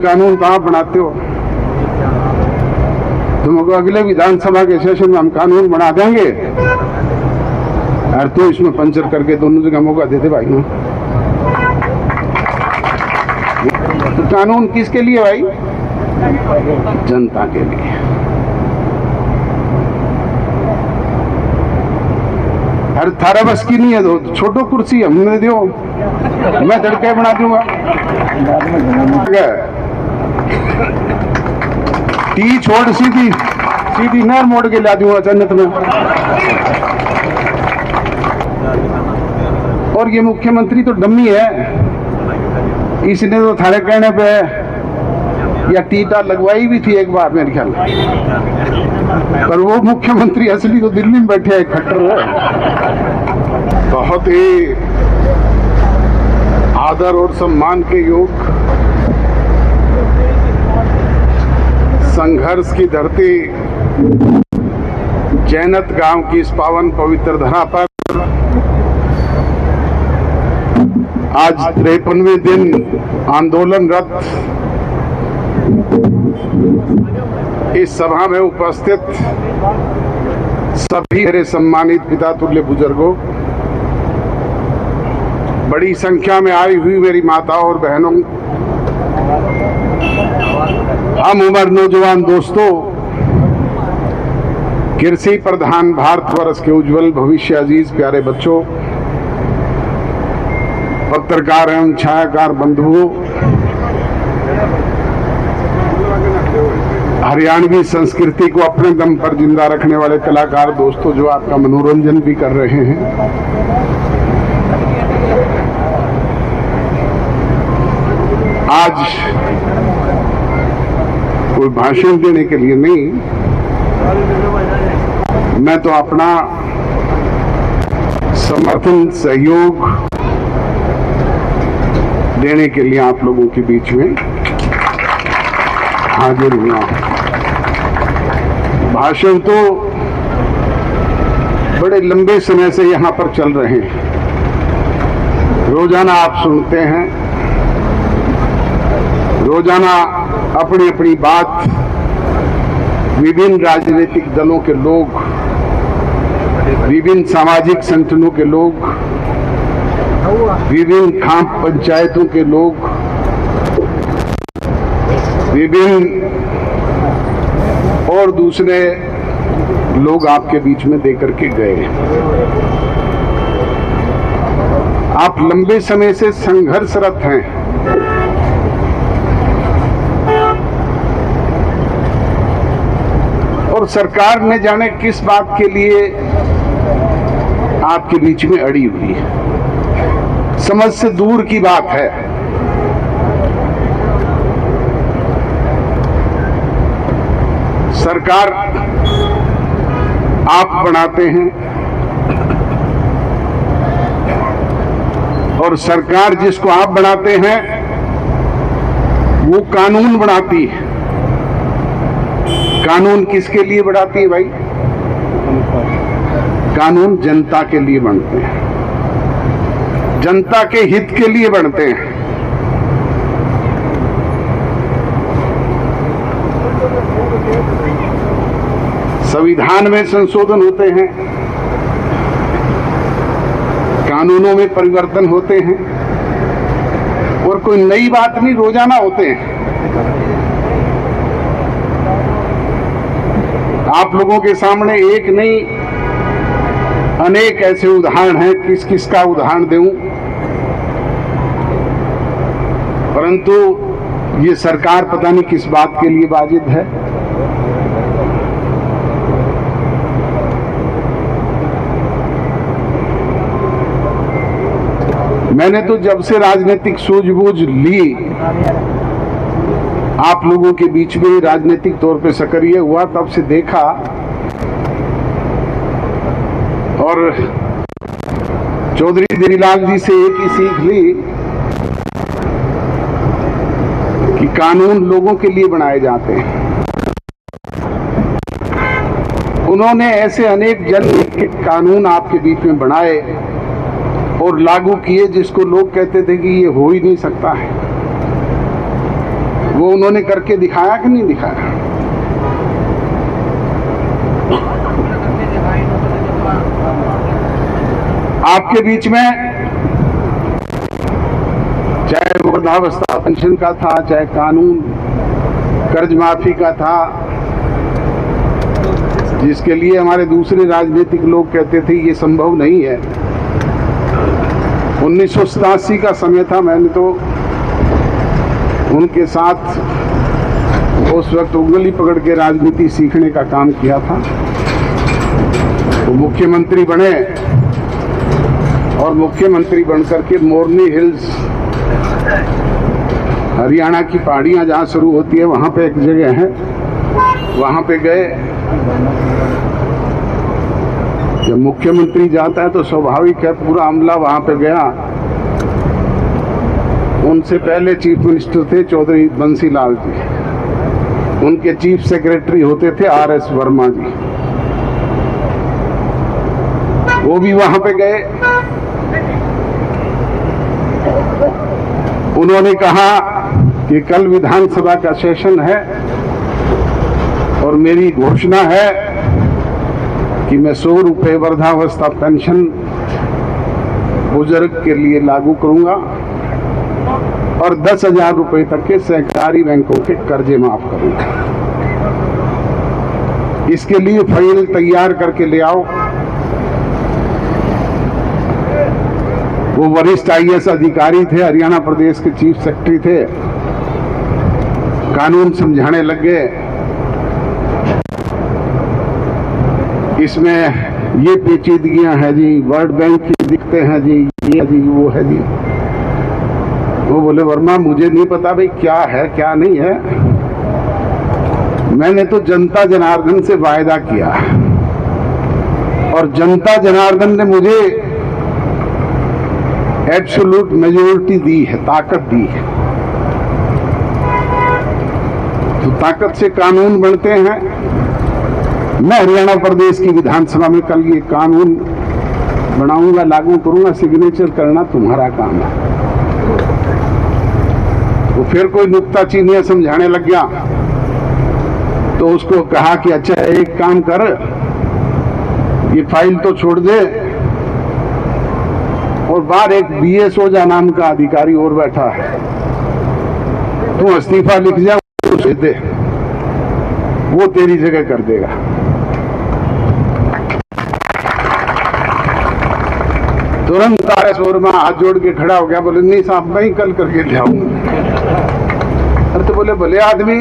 कानून कहाँ बनाते हो? तुमको अगले विधानसभा के सेशन में हम कानून बना देंगे और तो इसमें पंचर करके दोनों जगह मौका देते भाई ना। तो कानून किसके लिए भाई? जनता के लिए। अरे थारा बस की नहीं है तो छोटो कुर्सी हमने दो, मैं धड़के बना दूंगा। टी छोड़ सीधी सीधी नहर मोड़ के ला दूंगा जन्नत में। और ये मुख्यमंत्री तो डम्मी है, इसने तो थारे कहने पे या टीटा लगवाई भी थी एक बार मेरे ख्याल, पर वो मुख्यमंत्री असली तो दिल्ली में बैठे है, खट्टर है। बहुत ही आदर और सम्मान के योग संघर्ष की धरती जैनत गांव की इस पावन पवित्र धरा पर आज 53वें दिन आंदोलनरत इस सभा में उपस्थित सभी मेरे सम्मानित पिता तुल्य बुजुर्गों, बड़ी संख्या में आई हुई मेरी माताओं और बहनों, हम उम्र नौजवान दोस्तों, कृषि प्रधान भारतवर्ष के उज्जवल भविष्य अजीज प्यारे बच्चों, पत्रकार एवं छायाकार बंधुओं, हरियाणवी संस्कृति को अपने दम पर जिंदा रखने वाले कलाकार दोस्तों जो आपका मनोरंजन भी कर रहे हैं, आज कोई भाषण देने के लिए नहीं, मैं तो अपना समर्थन सहयोग देने के लिए आप लोगों के बीच में हाजिर हुआ। भाषण तो बड़े लंबे समय से यहाँ पर चल रहे हैं, रोजाना आप सुनते हैं, रोजाना अपनी अपनी बात विभिन्न राजनीतिक दलों के लोग, विभिन्न सामाजिक संगठनों के लोग, विभिन्न खाप पंचायतों के लोग, विभिन्न और दूसरे लोग आपके बीच में देकर के गए। आप लंबे समय से संघर्षरत हैं, और सरकार ने जाने किस बात के लिए आपके बीच में अड़ी हुई है। समझ से दूर की बात है। सरकार आप बनाते हैं और सरकार जिसको आप बनाते हैं वो कानून बनाती है। कानून किसके लिए बनाती है भाई? कानून जनता के लिए बनते हैं, जनता के हित के लिए बनते हैं। संविधान में संशोधन होते हैं, कानूनों में परिवर्तन होते हैं, और कोई नई बात नहीं, रोजाना होते हैं। आप लोगों के सामने एक नहीं अनेक ऐसे उदाहरण हैं, किस किस का उदाहरण दूं, परंतु ये सरकार पता नहीं किस बात के लिए वाजिब है। मैंने तो जब से राजनीतिक सूझबूझ ली, आप लोगों के बीच में राजनीतिक तौर पे सक्रिय हुआ, तब से देखा और चौधरी देवीलाल जी से एक ही सीख ली कि कानून लोगों के लिए बनाए जाते हैं। उन्होंने ऐसे अनेक जनहित के कानून आपके बीच में बनाए और लागू किए जिसको लोग कहते थे कि ये हो ही नहीं सकता है। वो उन्होंने करके दिखाया कि नहीं दिखाया? आपके बीच में चाहे वो वृद्धावस्था पेंशन का था, चाहे कानून कर्ज माफी का था, जिसके लिए हमारे दूसरे राजनीतिक लोग कहते थे ये संभव नहीं है। 1987 का समय था, मैंने तो उनके साथ उस वक्त उंगली पकड़ के राजनीति सीखने का काम किया था। वो मुख्यमंत्री बने और मुख्यमंत्री बनकर के मोरनी हिल्स, हरियाणा की पहाड़ियां जहां शुरू होती है वहां पे एक जगह है, वहां पे गए। जब मुख्यमंत्री जाता है तो स्वाभाविक है पूरा अमला वहां पे गया। उनसे पहले चीफ मिनिस्टर थे चौधरी बंसीलाल जी, उनके चीफ सेक्रेटरी होते थे RS वर्मा जी, वो भी वहां पे गए। उन्होंने कहा कि कल विधानसभा का सेशन है और मेरी घोषणा है कि मैं 100 रुपये वृद्धावस्था पेंशन बुजुर्ग के लिए लागू करूंगा और 10,000 रुपये तक के सहकारी बैंकों के कर्जे माफ करूंगा। इसके लिए फाइल तैयार करके ले आओ। वो वरिष्ठ IAS अधिकारी थे, हरियाणा प्रदेश के चीफ सेक्रेटरी थे, कानून समझाने लग गए। इसमें ये पेचीदगियां हैं जी, वर्ल्ड बैंक की दिक्कतें हैं जी, ये जी वो है जी। वो बोले वर्मा मुझे नहीं पता भाई क्या है क्या नहीं है, मैंने तो जनता जनार्दन से वायदा किया और जनता जनार्दन ने मुझे एब्सोल्यूट मेजोरिटी दी है, ताकत दी है। तो ताकत से कानून बनते हैं। मैं हरियाणा प्रदेश की विधानसभा में कल ये कानून बनाऊंगा, लागू करूंगा, सिग्नेचर करना तुम्हारा काम है। तो फिर कोई नुक्ताचीनियां समझाने लग गया तो उसको कहा कि अच्छा एक काम कर, ये फाइल तो छोड़ दे और बाहर एक BS ओझा नाम का अधिकारी और बैठा है, तू इस्तीफा लिख जा, उसे दे, वो तेरी जगह कर देगा। तुरंत RS वर्मा हाथ जोड़ के खड़ा हो गया, बोले नहीं साहब मैं ही कल करके ले आऊंगा। अरे तो बोले भले आदमी,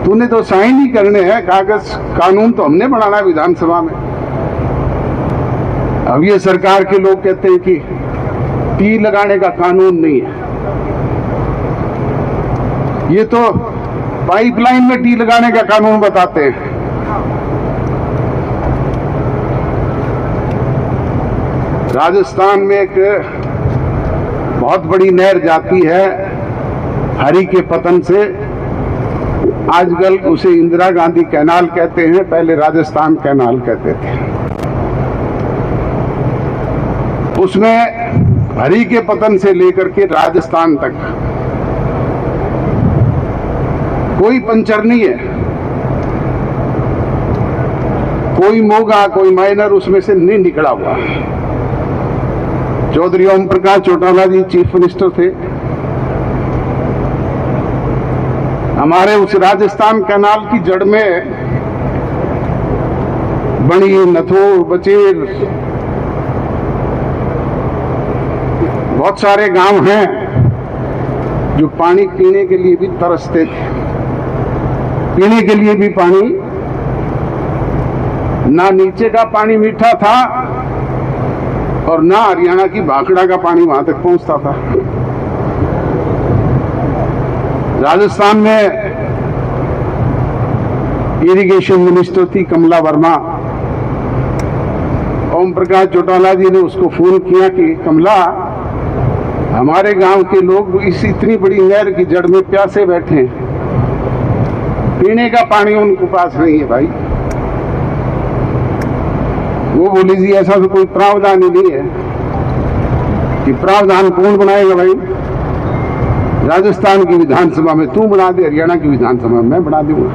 तूने तो साइन ही करने हैं, कागज कानून तो हमने बनाना है विधानसभा में। अब ये सरकार के लोग कहते हैं कि टी लगाने का कानून नहीं है, ये तो पाइपलाइन में टी लगाने का कानून बताते हैं। राजस्थान में एक बहुत बड़ी नहर जाती है हरि के पतन से, आजकल उसे इंदिरा गांधी कैनाल कहते हैं, पहले राजस्थान कैनाल कहते थे। उसमें हरि के पतन से लेकर के राजस्थान तक कोई पंचर नहीं है, कोई मोगा कोई माइनर उसमें से नहीं निकला हुआ। चौधरी ओम प्रकाश चौटाला जी चीफ मिनिस्टर थे, हमारे उस राजस्थान कैनाल की जड़ में बणी, नथोर, बचेर, बहुत सारे गांव हैं जो पानी पीने के लिए भी तरसते थे। पीने के लिए भी पानी, ना नीचे का पानी मीठा था और ना हरियाणा की भाखड़ा का पानी वहां तक पहुंचता था। राजस्थान में इरिगेशन मिनिस्टर थी कमला वर्मा। ओम प्रकाश चौटाला जी ने उसको फोन किया कि कमला, हमारे गांव के लोग इस इतनी बड़ी नहर की जड़ में प्यासे बैठे हैं, पीने का पानी उनके पास नहीं है भाई। वो बोली जी ऐसा तो कोई प्रावधान ही नहीं है। कि प्रावधान कौन बनाएगा भाई? राजस्थान की विधानसभा में तू बना दे, हरियाणा की विधानसभा में मैं बना दूंगा।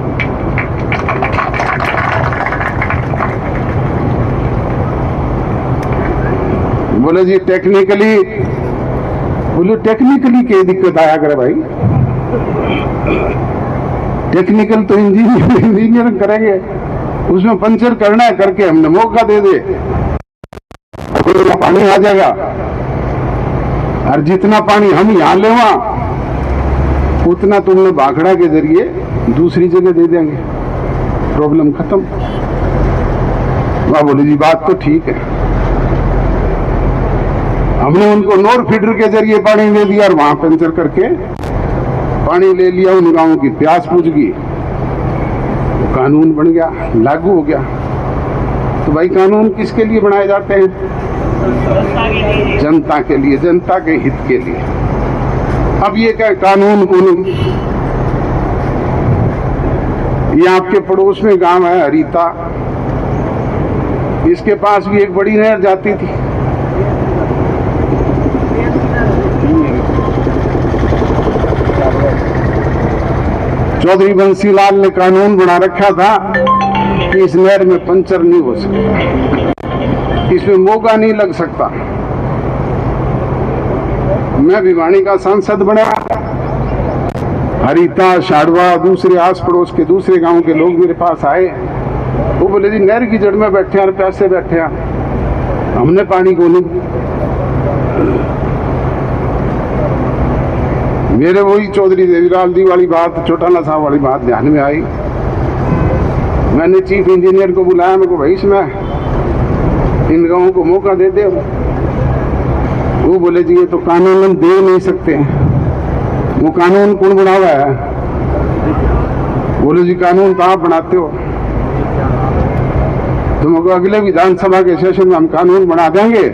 बोले जी टेक्निकली, बोले टेक्निकली क्या दिक्कत आया करे भाई, टेक्निकल तो इंजीनियर करेंगे, उसमें पंचर करना है करके हमने मौका दे दे, पानी आ जाएगा। और जितना पानी हम यहां लेवा उतना तुमने भाखड़ा के जरिए दूसरी जगह दे देंगे, प्रॉब्लम खत्म। वाह बोले जी बात तो ठीक है। हमने उनको नोर फीडर के जरिए पानी दे दिया और वहां पंचर करके पानी ले लिया, उन गांवों की प्यास बुझ गई, तो कानून बन गया, लागू हो गया। तो भाई कानून किसके लिए बनाए जाते हैं? जनता के लिए, जनता के हित के लिए। अब ये क्या कानून को नहीं, ये आपके पड़ोस में गांव है हरीता, इसके पास भी एक बड़ी नहर जाती थी, चौधरी बंसीलाल ने कानून बना रखा था कि इस नहर में पंचर नहीं हो सकता, इसमें मौका नहीं लग सकता। मैं भिवानी का सांसद बना, हरीता, शाड़वा, दूसरे आस पड़ोस के दूसरे गांव के लोग मेरे पास आए, वो बोले जी नहर की जड़ में बैठे हैं और प्यासे बैठे हैं, हमने पानी को नहीं। मेरे वही चौधरी देवीलाल जी वाली बात, चौटाला साहब वाली बात ध्यान में आई। मैंने चीफ इंजीनियर को बुलाया, मेरे को भाई इसमें इन गांवों को मौका दे दे। वो बोले जी ये तो कानून दे नहीं सकते, वो कानून कौन बना हुआ है? बोले जी कानून तो आप बनाते हो, तुमको अगले विधानसभा के सेशन में हम कानून बना देंगे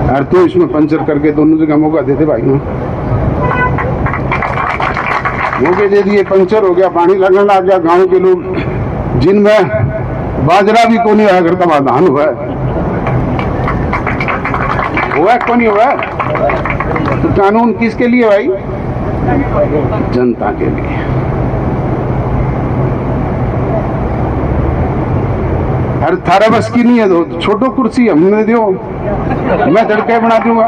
और तो इसमें पंचर करके दोनों जगह मौका देते भाई। मौके दे दिए, पंचर हो गया, पानी लगने लग गया। गांव के लोग जिनमें बाजरा भी को नहीं आया करता, वहां धान हुआ को नहीं हुआ। तो कानून किसके लिए भाई? जनता के लिए। हर थारा बस की नहीं है, तो छोटो कुर्सी हमने दो, मैं धड़के बना दूंगा।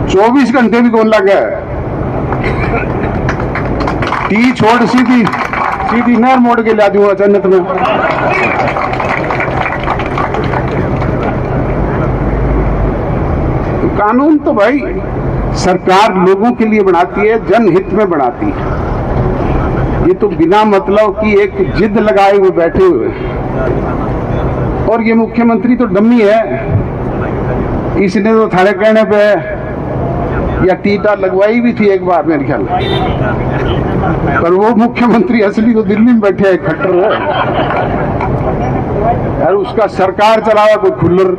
24 घंटे भी कौन लगा है? टी छोड़ सीधी सीधी नहर मोड़ के ला दूंगा जन्नत में। तो कानून तो भाई सरकार लोगों के लिए बनाती है, जनहित में बनाती है। ये तो बिना मतलब की एक जिद लगाए हुए बैठे हुए। और ये मुख्यमंत्री तो डम्मी है, इसने तो थारे कहने पे या टीटा लगवाई भी थी एक बार मेरे ख्याल, पर वो मुख्यमंत्री असली तो दिल्ली में बैठे है, खट्टर है, और उसका सरकार चलावा कोई खुल्लर।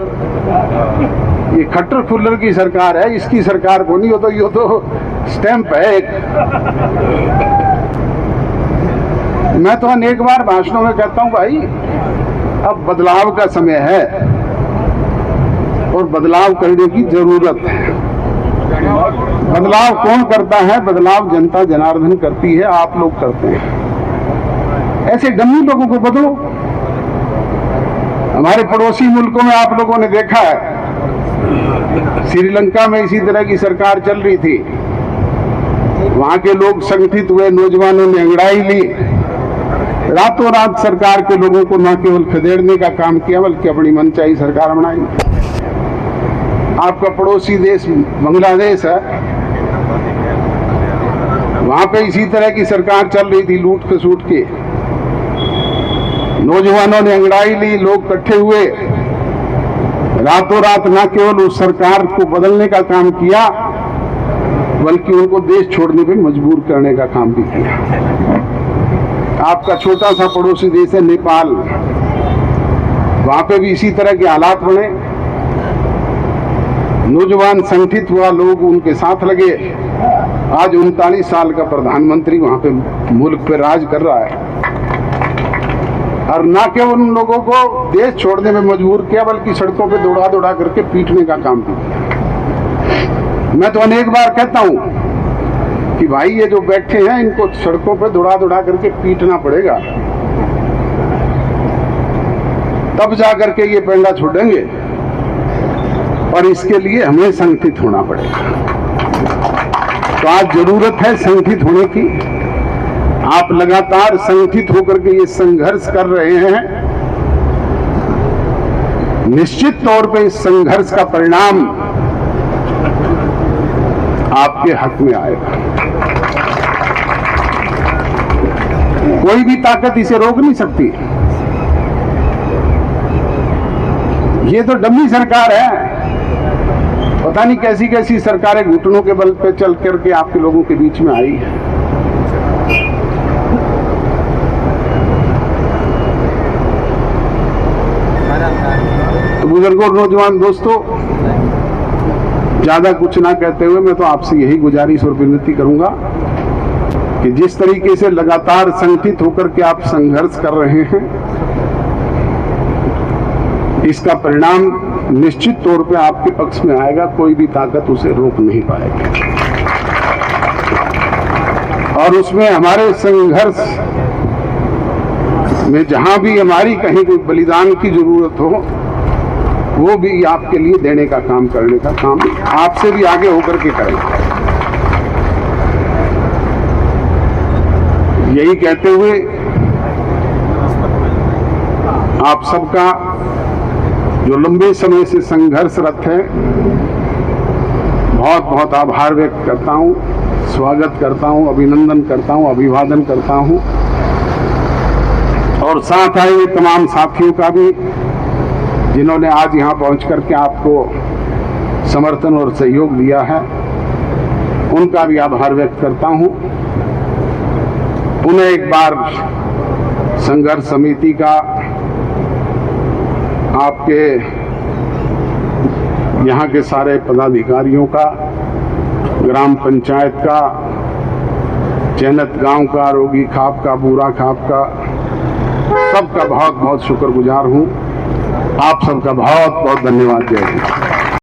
ये खट्टर खुल्लर की सरकार है, इसकी सरकार को नहीं। हो तो ये तो स्टैंप है एक। मैं तो अनेक बार भाषणों में कहता हूं भाई अब बदलाव का समय है और बदलाव करने की जरूरत है। बदलाव कौन करता है? बदलाव जनता जनार्दन करती है, आप लोग करते हैं। ऐसे डम्मी लोगों को बदलो। हमारे पड़ोसी मुल्कों में आप लोगों ने देखा है, श्रीलंका में इसी तरह की सरकार चल रही थी, वहां के लोग संगठित हुए, नौजवानों ने अंगड़ाई ली, रातों रात सरकार के लोगों को न केवल खदेड़ने का काम किया बल्कि अपनी मनचाही सरकार बनाई। आपका पड़ोसी देश बांग्लादेश है, वहां पे इसी तरह की सरकार चल रही थी, लूट खसूट के। नौजवानों ने अंगड़ाई ली, लोग इकट्ठे हुए, रातों रात न केवल उस सरकार को बदलने का काम किया बल्कि उनको देश छोड़ने पे मजबूर करने का काम भी किया। आपका छोटा सा पड़ोसी देश है नेपाल, वहां पे भी इसी तरह के हालात बने। नौजवान संगठित हुआ, लोग उनके साथ लगे। आज 39 साल का प्रधानमंत्री वहां पे मुल्क पे राज कर रहा है। और ना केवल उन लोगों को देश छोड़ने में मजबूर किया, बल्कि सड़कों पे दौड़ा दौड़ा करके पीटने का काम भी किया। मैं तो अनेक बार कहता हूं कि भाई ये जो बैठे हैं इनको सड़कों पे दौड़ा दौड़ा करके पीटना पड़ेगा, तब जाकर के ये पेंडा छोड़ेंगे, और इसके लिए हमें संगठित होना पड़ेगा। तो आज जरूरत है संगठित होने की। आप लगातार संगठित होकर के ये संघर्ष कर रहे हैं। निश्चित तौर पे इस संघर्ष का परिणाम आपके हक में आएगा। कोई भी ताकत इसे रोक नहीं सकती। ये तो डमी सरकार है। पता नहीं कैसी कैसी सरकारें घुटनों के बल पे चल करके आपके लोगों के बीच में आई है। तो बुजुर्गों, नौजवान दोस्तों, ज्यादा कुछ ना कहते हुए मैं तो आपसे यही गुजारिश और विनती करूंगा कि जिस तरीके से लगातार संगठित होकर के आप संघर्ष कर रहे हैं, इसका परिणाम निश्चित तौर पे आपके पक्ष में आएगा। कोई भी ताकत उसे रोक नहीं पाएगी। और उसमें हमारे संघर्ष में जहां भी हमारी कहीं कोई बलिदान की जरूरत हो, वो भी आपके लिए देने का काम, करने का काम आपसे भी आगे होकर के करेंगे। यही कहते हुए आप सबका जो लंबे समय से संघर्षरत है, बहुत बहुत आभार व्यक्त करता हूं, स्वागत करता हूं, अभिनंदन करता हूं, अभिवादन करता हूं। और साथ आए हुए तमाम साथियों का भी, जिन्होंने आज यहां पहुंच करके आपको समर्थन और सहयोग दिया है, उनका भी आभार व्यक्त करता हूं। पुनः एक बार संघर्ष समिति का, आपके यहाँ के सारे पदाधिकारियों का, ग्राम पंचायत का, चैनत गांव का, रोगी खाप का, बूरा खाप का, सबका बहुत बहुत शुक्रगुजार हूँ। आप सबका बहुत बहुत धन्यवाद। जय हिंद।